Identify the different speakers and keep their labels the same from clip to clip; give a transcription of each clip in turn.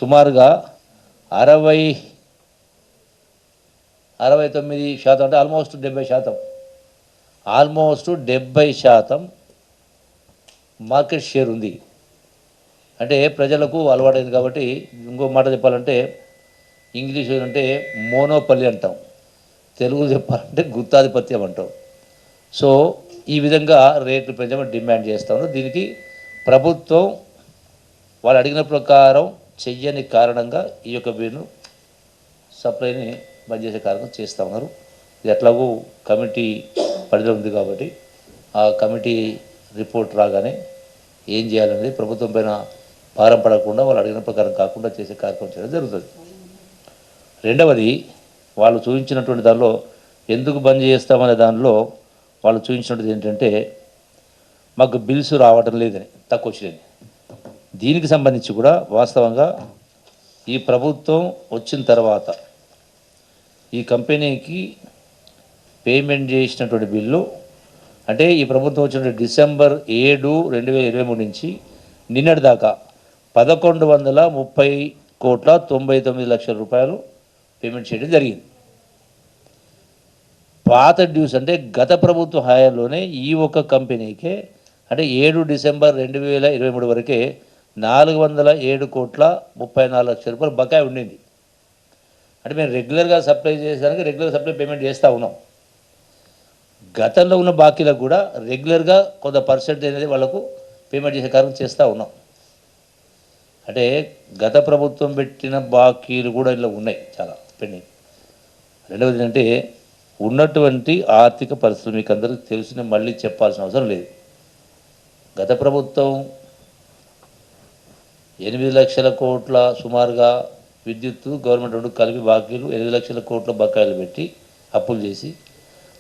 Speaker 1: సుమారుగా 69% అంటే almost 70%, almost 70% market share ఉంది. అంటే ప్రజలకు అలవాటైంది కాబట్టి, ఇంకో మాట చెప్పాలంటే ఇంగ్లీష్ అంటే మోనోపల్లి అంటాం, తెలుగు చెప్పాలంటే గుత్తాధిపత్యం అంటాం. సో ఈ విధంగా రేట్లు పెంచమని డిమాండ్ చేస్తాను. దీనికి ప్రభుత్వం వాళ్ళు అడిగిన ప్రకారం చెయ్యని కారణంగా ఈ యొక్క బిల్లును సప్లైని బంద్ చేసే కారణం చేస్తూ ఉన్నారు. ఇది ఎట్లాగూ కమిటీ పరిధిలో ఉంది కాబట్టి ఆ కమిటీ రిపోర్ట్ రాగానే ఏం చేయాలనేది ప్రభుత్వం పైన భారం పడకుండా వాళ్ళు అడిగిన ప్రకారం కాకుండా చేసే కార్యక్రమం చేయడం జరుగుతుంది. రెండవది, వాళ్ళు చూపించినటువంటి దానిలో ఎందుకు బంద్ చేస్తామనే దానిలో వాళ్ళు చూపించినటువంటిది ఏంటంటే మాకు బిల్స్ రావటం లేదని, తక్కువ వచ్చినాయి. దీనికి సంబంధించి కూడా వాస్తవంగా ఈ ప్రభుత్వం వచ్చిన తర్వాత ఈ కంపెనీకి పేమెంట్ చేసినటువంటి బిల్లు అంటే ఈ ప్రభుత్వం వచ్చిన డిసెంబర్ 7, 2023 నుంచి నిన్నటి దాకా 1130,99,00,000 రూపాయలు పేమెంట్ చేయడం జరిగింది. పాత డ్యూస్ అంటే గత ప్రభుత్వ హయాంలోనే ఈ ఒక్క కంపెనీకే అంటే 7 డిసెంబర్ 2023 వరకే 407,34,00,000 రూపాయలు బకాయి ఉండింది. అంటే మేము రెగ్యులర్గా సప్లై చేసేదానికి రెగ్యులర్ సప్లై పేమెంట్ చేస్తూ ఉన్నాం. గతంలో ఉన్న బాకీలకు కూడా రెగ్యులర్గా కొంత పర్సెంట్ అనేది వాళ్ళకు పేమెంట్ చేసే కారణం చేస్తూ ఉన్నాం. అంటే గత ప్రభుత్వం పెట్టిన బాకీలు కూడా ఇలా ఉన్నాయి, చాలా పెండింగ్. రెండవది ఏంటంటే ఉన్నటువంటి ఆర్థిక పరిస్థితులు మీకు అందరికీ తెలిసిన మళ్ళీ చెప్పాల్సిన అవసరం లేదు. గత ప్రభుత్వం 8 లక్షల కోట్ల సుమారుగా విద్యుత్తు గవర్నమెంట్ రెండు కలిపి బాకీలు 8 లక్షల కోట్ల బకాయిలు పెట్టి అప్పులు చేసి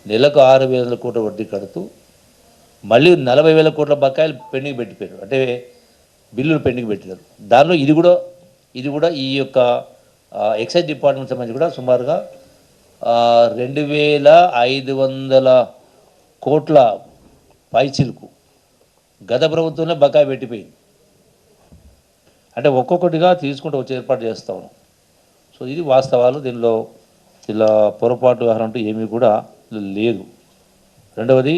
Speaker 1: నెలకు 6,000 కోట్ల వడ్డీ కడుతూ మళ్ళీ 40,000 కోట్ల బకాయిలు పెండింగ్ పెట్టిపోయారు, అంటే బిల్లులు పెండింగ్ పెట్టినారు. దానిలో ఇది కూడా ఈ యొక్క ఎక్సైజ్ డిపార్ట్మెంట్ సంబంధించి కూడా సుమారుగా 2,500 కోట్ల పైచిలకు గత ప్రభుత్వంలో బకాయి పెట్టిపోయింది. అంటే ఒక్కొక్కటిగా తీసుకుంటూ వచ్చి ఏర్పాటు చేస్తూ ఉన్నాం. సో ఇది వాస్తవాలు. దీనిలో ఇలా పొరపాటు వ్యవహారం అంటూ ఏమీ కూడా లేదు. రెండవది,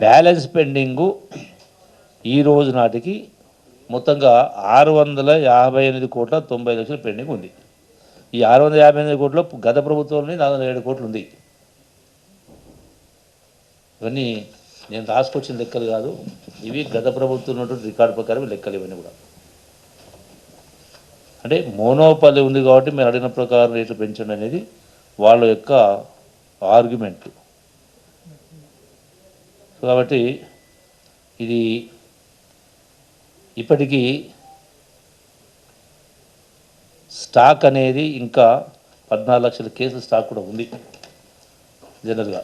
Speaker 1: బ్యాలెన్స్ పెండింగు ఈ రోజు నాటికి మొత్తంగా 658,90,00,000 పెండింగ్ ఉంది. ఈ 658 కోట్లు గత ప్రభుత్వంలో 407 కోట్లు ఉంది. ఇవన్నీ నేను రాసుకొచ్చిన లెక్కలు కాదు, ఇవి గత ప్రభుత్వం ఉన్నటువంటి రికార్డు ప్రకారం లెక్కలు ఇవన్నీ కూడా. అంటే మోనోపాలి ఉంది కాబట్టి మీరు అడిగిన ప్రకారం రేట్లు పెంచండి అనేది వాళ్ళ యొక్క ఆర్గ్యుమెంట్. కాబట్టి ఇది ఇప్పటికీ స్టాక్ అనేది ఇంకా 14 లక్షల కేసుల స్టాక్ కూడా ఉంది జనరల్గా.